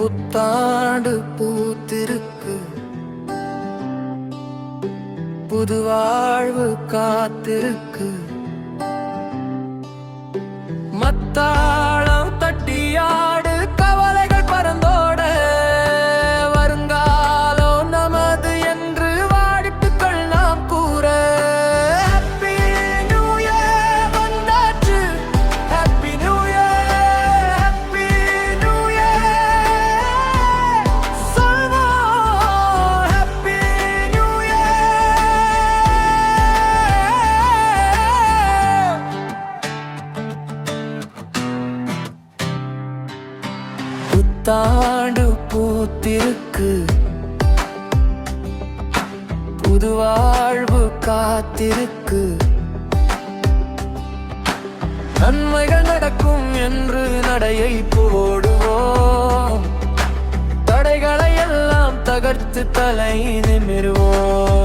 புத்தாண்டு பூத்திருக்கு, புது வாழ்வு காத்திருக்கு. மத்தாளம் தட்டியாடு கவலைகள் பறந்தோட, வருங்காலம் நமது என்று வாழ்த்துக்கள் நாம் கூற. ஹாப்பி நியூ இயர் வந்தாச்சு, happy new year, happy new year சொல்வோம். Happy new year. புத்தாண்டு பூத்திருக்கு, புது வாழ்வு காத்திருக்கு. நன்மைகள் நடக்கும் என்று நடையை போடுவோம், தடைகளை எல்லாம் தகர்த்து தலை நிமிருவோம்.